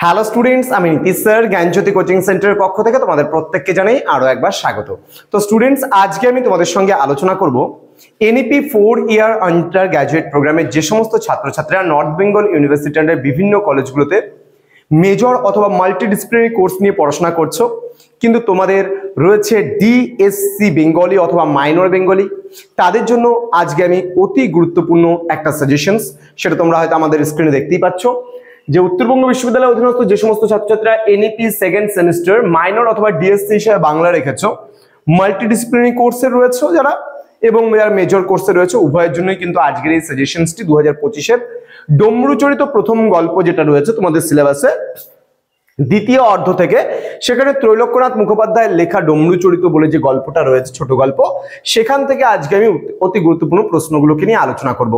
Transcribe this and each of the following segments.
Hello students, আমি Nitish sir জ্ঞানজ্যোতি coaching সেন্টারের পক্ষ থেকে তোমাদের প্রত্যেককে জানাই আরো একবার স্বাগত। তো স্টুডেন্টস, আজকে আমি তোমাদের সঙ্গে আলোচনা করব এনইপি 4 ইয়ার আন্ডার গ্র্যাজুয়েট প্রোগ্রামের যে সমস্ত ছাত্রছাত্রীরা নর্থ বেঙ্গল ইউনিভার্সিটি আন্ডার বিভিন্ন কলেজগুলোতে মেজর অথবা মাল্টিডিসিপ্লিনারি কোর্স নিয়ে পড়াশোনা করছো, কিন্তু তোমাদের রয়েছে ডিএসসি বেঙ্গলি অথবা মাইনর বেঙ্গলি, তাদের জন্য আজকে আমি অতি গুরুত্বপূর্ণ একটা সাজেশনস, সেটা তোমরা হয়তো আমাদের স্ক্রিনে দেখতেই পাচ্ছ, যে উত্তরবঙ্গ বিশ্ববিদ্যালয়ের অধীনস্থ যে সমস্ত ছাত্রছাত্রীরা এনইপি সেকেন্ড সেমিস্টার মাইনর অথবা ডিএসসি হিসেবে বাংলা রেখেছো, মাল্টিডিসিপ্লিনারি কোর্সে রয়েছে যারা এবং যারা মেজর কোর্সে রয়েছে, উভয়ের জন্যই কিন্তু আজকের এই সাজেশনসটি 2025-এর ডমরুচরিত প্রথম গল্প যেটা রয়েছে তোমাদের সিলেবাসে দ্বিতীয় অর্ধ থেকে, সেখানে ত্রৈলোক্যনাথ মুখোপাধ্যায়ের লেখা ডমরুচরিত বলে যে গল্পটা রয়েছে, ছোট গল্প, সেখান থেকে আজকে আমি অতি গুরুত্বপূর্ণ প্রশ্নগুলোকে নিয়ে আলোচনা করব।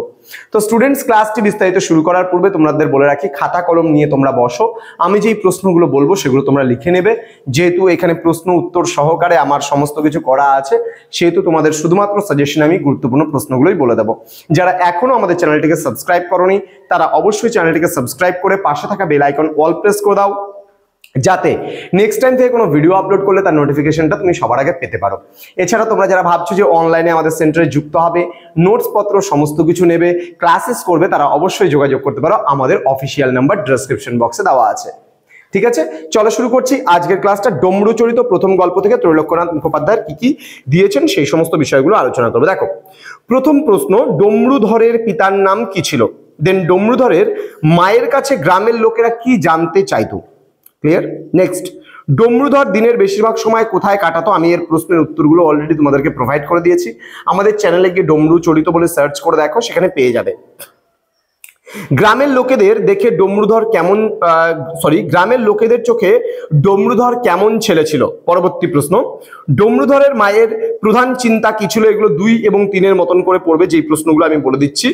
তো স্টুডেন্টস, ক্লাসটি বিস্তারিত শুরু করার পূর্বে তোমাদের বলে রাখি, খাতা কলম নিয়ে তোমরা বসো, আমি যেই প্রশ্নগুলো বলবো সেগুলো তোমরা লিখে নেবে। যেহেতু এখানে প্রশ্ন উত্তর সহকারে আমার সমস্ত কিছু করা আছে, সেহেতু তোমাদের শুধুমাত্র সাজেশন আমি গুরুত্বপূর্ণ প্রশ্নগুলোই বলে দেবো। যারা এখনো আমাদের চ্যানেলটিকে সাবস্ক্রাইব করোনি, তারা অবশ্যই চ্যানেলটিকে সাবস্ক্রাইব করে পাশে থাকা বেল আইকন অল প্রেস করে দাও, যাতে নেক্সট টাইম থেকে কোনো ভিডিও আপলোড করলে তার নোটিফিকেশনটা তুমি সবার আগে পেতে পারো। এছাড়া তোমরা যারা ভাবছো যে অনলাইনে আমাদের সেন্টারে যুক্ত হবে, নোটস পত্র সমস্ত কিছু নেবে, ক্লাসেস করবে, তারা অবশ্যই যোগাযোগ করতে পারো, আমাদের অফিসিয়াল নাম্বার ডেসক্রিপশন বক্সে দেওয়া আছে। ঠিক আছে, চলো শুরু করছি আজকের ক্লাসটা। ডমরুচরিত প্রথম গল্প থেকে ত্রৈলোক্যনাথ মুখোপাধ্যায় কি কি দিয়েছেন সেই সমস্ত বিষয়গুলো আলোচনা করবো। দেখো, প্রথম প্রশ্ন, ডমরুধরের পিতার নাম কি ছিল? দেন ডমরুধরের মায়ের কাছে গ্রামের লোকেরা কি জানতে চাইতো? ক্লিয়ার? নেক্সট, ডমরুধর দিনের বেশিরভাগ সময় কোথায় কাটাতো? আমি এর প্রশ্নের উত্তরগুলো অলরেডি তোমাদেরকে প্রোভাইড করে দিয়েছি, আমাদের চ্যানেলে গিয়ে ডমরুচরিত বলে সার্চ করে দেখো, সেখানে পেয়ে যাবে। গ্রামের লোকেদের দেখে ডমরুধর কেমন গ্রামের লোকেদের চোখে ডমরুধর কেমন ছেলে ছিল? পরবর্তী প্রশ্ন, ডমরুধরের মায়ের প্রধান চিন্তা কি ছিল? এগুলো 2 এবং 3-এর মতন করে পড়বে, যেই প্রশ্নগুলো আমি বলে দিচ্ছি।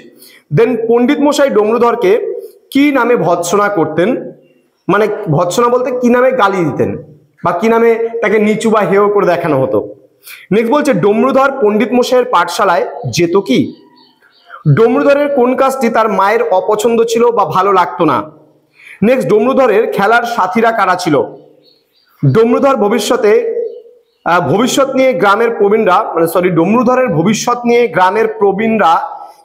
দেন পণ্ডিত মশাই ডমরুধরকে কি নামে ভৎসনা করতেন? মানে ভৎসনা বলতে কি নামে গালি দিতেন বা কি নামে তাকে নিচু বা হেয় করে দেখানো হতো? নেক্সট বলছে, ডমরুধর পণ্ডিত মশাইয়ের পাঠশালায় যেত কি? ডমরুধরের কোন কাজটি তার মায়ের অপছন্দ ছিল বা ভালো লাগতো না? নেক্সট, ডমরুধরের খেলার সাথীরা কারা ছিল? ডমরুধর ভবিষ্যৎ নিয়ে গ্রামের প্রবীণরা ডমরুধরের ভবিষ্যৎ নিয়ে গ্রামের প্রবীণরা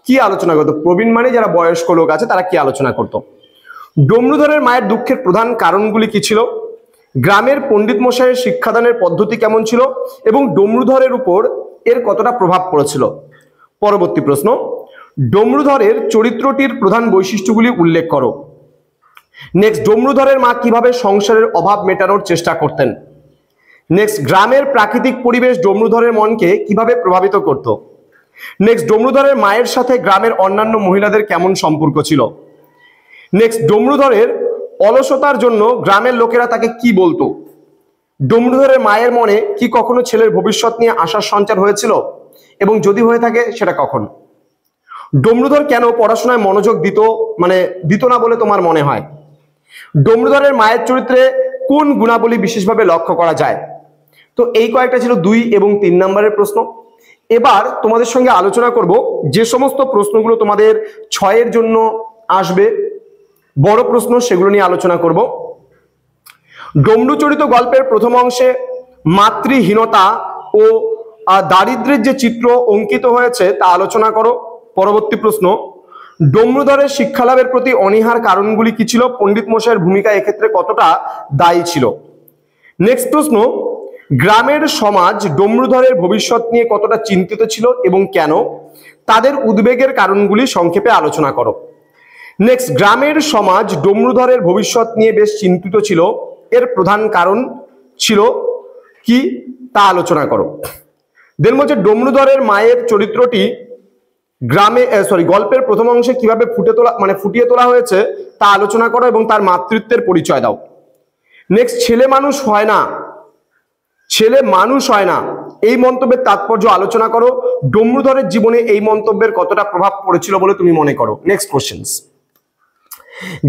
কি আলোচনা করতো? প্রবীণ মানে যারা বয়স্ক লোক আছে, তারা কি আলোচনা করতো? ডমরুধরের মায়ের দুঃখের প্রধান কারণগুলি কি ছিল? গ্রামের পণ্ডিত মশাইয়ের শিক্ষাদানের পদ্ধতি কেমন ছিল এবং ডমরুধরের উপর এর কতটা প্রভাব পড়েছিল? পরবর্তী প্রশ্ন, ডমরুধরের চরিত্রটির প্রধান বৈশিষ্ট্যগুলি উল্লেখ করো। নেক্সট, ডমরুধরের মা কিভাবে সংসারের অভাব মেটানোর চেষ্টা করতেন? নেক্সট, গ্রামের প্রাকৃতিক পরিবেশ ডমরুধরের মনকে কিভাবে প্রভাবিত করত? নেক্সট, ডমরুধরের মায়ের সাথে গ্রামের অন্যান্য মহিলাদের কেমন সম্পর্ক ছিল? নেক্সট, ডমরুধরের অলসতার জন্য গ্রামের লোকেরা তাকে কি বলতো? ডমরুধরের মায়ের মনে কি কখনো ছেলের ভবিষ্যৎ নিয়ে আশার সঞ্চার হয়েছিল এবং যদি হয়ে থাকে সেটা কখন? ডমরুধর কেন পড়াশোনায় মনোযোগ দিত না বলে তোমার মনে হয়? ডমরুধরের মায়ের চরিত্রে কোন গুণাবলী বিশেষভাবে লক্ষ্য করা যায়? তো এই কয়েকটা ছিল 2 এবং 3 নম্বরের প্রশ্ন। এবার তোমাদের সঙ্গে আলোচনা করব যে সমস্ত প্রশ্নগুলো তোমাদের 6-এর জন্য আসবে, বড় প্রশ্ন, সেগুলো নিয়ে আলোচনা করব। ডমরুচরিত গল্পের প্রথম অংশে মাতৃহীনতা ও দারিদ্র্যের যে চিত্র অঙ্কিত হয়েছে তা আলোচনা করো। পরবর্তী প্রশ্ন, ডমরুধরের শিক্ষালাভের প্রতি অনীহার কারণগুলি কি ছিল? পণ্ডিত মশাইয়ের ভূমিকা এক্ষেত্রে কতটা দায়ী ছিল? নেক্সট প্রশ্ন, গ্রামের সমাজ ডমরুধরের ভবিষ্যৎ নিয়ে কতটা চিন্তিত ছিল এবং কেন? তাদের উদ্বেগের কারণগুলি সংক্ষেপে আলোচনা করো। নেক্সট, গ্রামের সমাজ ডমরুধরের ভবিষ্যৎ নিয়ে বেশ চিন্তিত ছিল, এর প্রধান কারণ ছিল কি তা আলোচনা করো। দেন বলছে, ডমরুধরের মায়ের চরিত্রটি গল্পের প্রথম অংশে কিভাবে ফুটিয়ে তোলা হয়েছে তা আলোচনা করো এবং তার মাতৃত্বের পরিচয় দাও। নেক্সট, ছেলে মানুষ হয় না এই মন্তব্যের তাৎপর্য আলোচনা করো। ডমরুধরের জীবনে এই মন্তব্যের কতটা প্রভাব পড়েছিল বলে তুমি মনে করো? নেক্সট কোশ্চেন্স,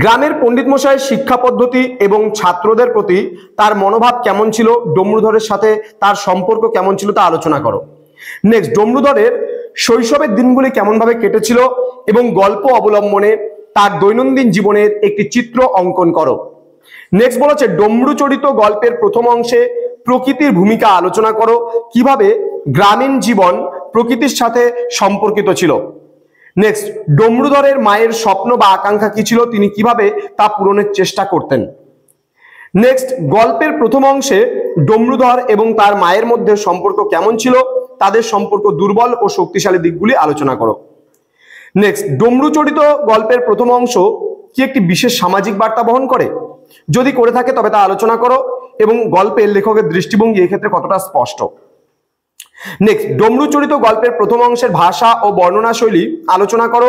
গ্রামের পণ্ডিত মশাইয়ের শিক্ষা পদ্ধতি এবং ছাত্রদের প্রতি তার মনোভাব কেমন ছিল? ডমরুধরের সাথে তার সম্পর্ক কেমন ছিল তা আলোচনা করো। নেক্সট, ডমরুধরের শৈশবের দিনগুলি কেমন ভাবে কেটেছিল এবং গল্প অবলম্বনে তার দৈনন্দিন জীবনের একটি চিত্র অঙ্কন করো। নেক্সট বলা হচ্ছে ডমরু চরিত গল্পের প্রথম অংশে প্রকৃতির ভূমিকা আলোচনা করো, কিভাবে গ্রামীণ জীবন প্রকৃতির সাথে সম্পর্কিত ছিল। নেক্সট ডমরুধরের মায়ের স্বপ্ন বা আকাঙ্ক্ষা কি ছিল, তিনি কিভাবে তা পূরণের চেষ্টা করতেন। নেক্সট গল্পের প্রথম অংশে ডমরুধর এবং তার মায়ের মধ্যে সম্পর্ক কেমন ছিল, তাদের সম্পর্ক দুর্বল ও শক্তিশালী দিকগুলি আলোচনা করো। নেক্সট ডমরু চরিত গল্পের প্রথম অংশ কি একটি বিশেষ সামাজিক বার্তা বহন করে, যদি করে থাকে তবে তা আলোচনা করো এবং গল্পের লেখকের দৃষ্টিভঙ্গি এক্ষেত্রে কতটা স্পষ্ট। নেক্সট ডমরু চরিত গল্পের প্রথম অংশের ভাষা ও বর্ণনা শৈলী আলোচনা করো,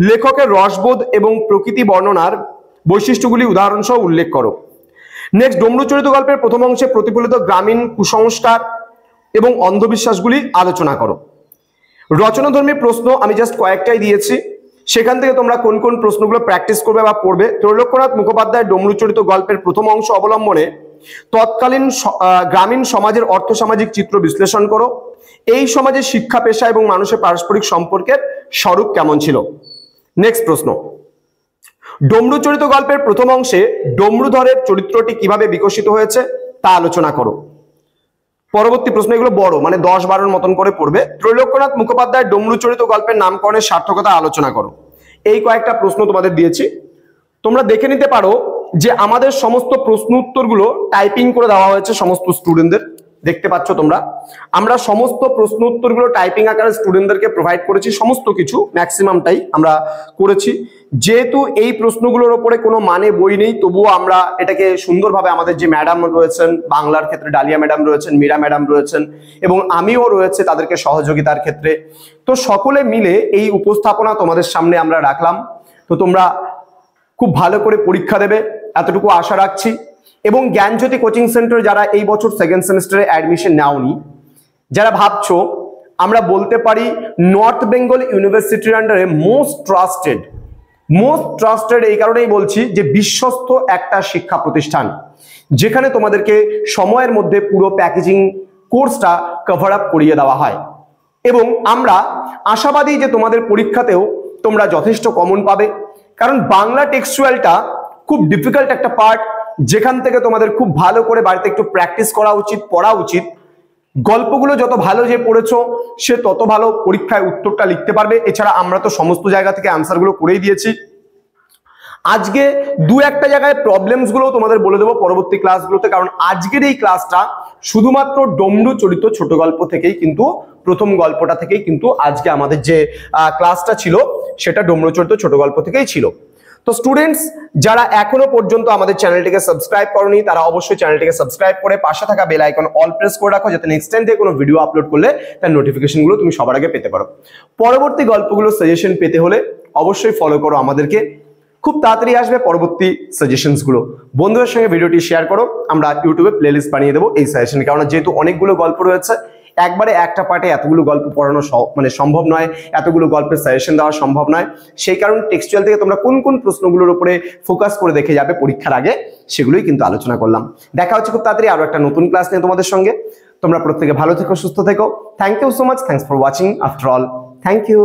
লেখকের রসবোধ এবং প্রকৃতি বর্ণনার বৈশিষ্ট্যগুলি উদাহরণসহ উল্লেখ করো। নেক্সট ডমরু চরিত গল্পের প্রথম অংশে প্রতিফলিত গ্রামীণ কুসংস্কার এবং অন্ধবিশ্বাসগুলি আলোচনা করো। রচনাধর্মী প্রশ্ন আমি জাস্ট কয়েকটাই দিয়েছি, সেখান থেকে তোমরা কোন কোন প্রশ্নগুলো প্র্যাকটিস করবে বা পড়বে। ত্রৈলোক্যনাথ মুখোপাধ্যায়ের ডমরু চরিত গল্পের প্রথম অংশ অবলম্বনে তৎকালীন গ্রামীণ সমাজের অর্থসামাজিক চিত্র বিশ্লেষণ করো, এই সমাজের শিক্ষা, পেশা এবং মানুষের পারস্পরিক সম্পর্কের স্বরূপ কেমন ছিল। নেক্সট প্রশ্ন ডমরু চরিত গল্পের প্রথম অংশে ডমরুধরের চরিত্রটি কিভাবে বিকশিত হয়েছে তা আলোচনা করো। পরবর্তী প্রশ্ন, এগুলো বড়, মানে 10-12 মতন করে পড়বে। ত্রৈলোক্যনাথ মুখোপাধ্যায়ের ডমরু চরিত গল্পের নামকরণের সার্থকতা আলোচনা করো। এই কয়েকটা প্রশ্ন তোমাদের দিয়েছি, তোমরা দেখে নিতে পারো যে আমাদের সমস্ত প্রশ্ন উত্তরগুলো টাইপিং করে দেওয়া হয়েছে সমস্ত স্টুডেন্টদের, দেখতে পাচ্ছ তোমরা। আমরা সমস্ত প্রশ্ন উত্তরগুলো টাইপিং আকারে স্টুডেন্টদেরকে প্রোভাইড করেছি, সমস্ত কিছু ম্যাক্সিমামটাই আমরা করেছি। যেহেতু এই প্রশ্নগুলোর ওপরে কোনো মানে বই নেই, তবুও আমরা এটাকে সুন্দরভাবে আমাদের যে ম্যাডাম রয়েছেন, বাংলার ক্ষেত্রে ডালিয়া ম্যাডাম রয়েছেন, মীরা ম্যাডাম রয়েছেন এবং আমিও রয়েছে তাদেরকে সহযোগিতার ক্ষেত্রে, তো সকলে মিলে এই উপস্থাপনা তোমাদের সামনে আমরা রাখলাম। তো তোমরা খুব ভালো করে পরীক্ষা দেবে এতটুকু আশা রাখছি। এবং জ্ঞানজ্যোতি কোচিং সেন্টার যারা এই বছর সেকেন্ড সেমিস্টারে অ্যাডমিশন নাওনি, যারা ভাবছো, আমরা বলতে পারি নর্থ বেঙ্গল ইউনিভার্সিটির আন্ডারে মোস্ট ট্রাস্টেড এই কারণেই বলছি যে বিশ্বস্ত একটা শিক্ষা প্রতিষ্ঠান, যেখানে তোমাদেরকে সময়ের মধ্যে পুরো প্যাকেজিং কোর্সটা কভার আপ করিয়ে দেওয়া হয়। এবং আমরা আশাবাদী যে তোমাদের পরীক্ষাতেও তোমরা যথেষ্ট কমন পাবে, কারণ বাংলা টেক্সচুয়ালটা খুব ডিফিকাল্ট একটা পার্ট, যেখান থেকে তোমাদের খুব ভালো করে বাড়িতে একটু প্র্যাকটিস করা উচিত, পড়া উচিত। গল্পগুলো যত ভালো যে পড়েছো সে তত ভালো পরীক্ষায় উত্তরটা লিখতে পারবে। এছাড়া আমরা তো সমস্ত জায়গা থেকে অ্যান্সারগুলো করেই দিয়েছি। আজকে দু একটা জায়গায় প্রবলেমস গুলো তোমাদের বলে দেবো পরবর্তী ক্লাসগুলোতে, কারণ আজকের এই ক্লাসটা শুধুমাত্র ডমরু চরিত ছোট গল্প থেকেই কিন্তু, প্রথম গল্পটা থেকেই কিন্তু আজকে আমাদের যে ক্লাসটা ছিল সেটা ডমরু চরিত ছোট গল্প থেকেই ছিল। তো স্টুডেন্টস যারা এখনো পর্যন্ত আমাদের চ্যানেলটিকে সাবস্ক্রাইব করনি, তারা অবশ্যই চ্যানেলটিকে সাবস্ক্রাইব করে পাশে থাকা বেল আইকন অল প্রেস করে রাখো, যাতে নেক্সট টাইম থেকে কোনো ভিডিও আপলোড করলে তার নোটিফিকেশনগুলো তুমি সবার আগে পেতে পারো। পরবর্তী গল্পগুলো সাজেশন পেতে হলে অবশ্যই ফলো করো আমাদেরকে, খুব তাড়াতাড়ি আসবে পরবর্তী সাজেশনস গুলো। বন্ধুদের সঙ্গে ভিডিওটি শেয়ার করো, আমরা ইউটিউবে প্লেলিস্ট বানিয়ে দেবো এই সাজেশন, কারণ যেহেতু অনেকগুলো গল্প রয়েছে, একবারে একটা পার্টে এতগুলো গল্প পড়ানো মানে সম্ভব নয়, এতগুলো গল্পের সাজেশন দেওয়া সম্ভব নয়। সেই কারণে টেক্সচুয়াল থেকে তোমরা কোন কোন প্রশ্নগুলোর উপরে ফোকাস করে দেখে যাবে পরীক্ষার আগে, সেগুলোই কিন্তু আলোচনা করলাম। দেখা হচ্ছে খুব তাড়াতাড়ি আরো একটা নতুন ক্লাস নিয়ে তোমাদের সঙ্গে। তোমরা প্রত্যেকে ভালো থেকো, সুস্থ থেকো। Thank you so much, thanks for watching after all, thank you.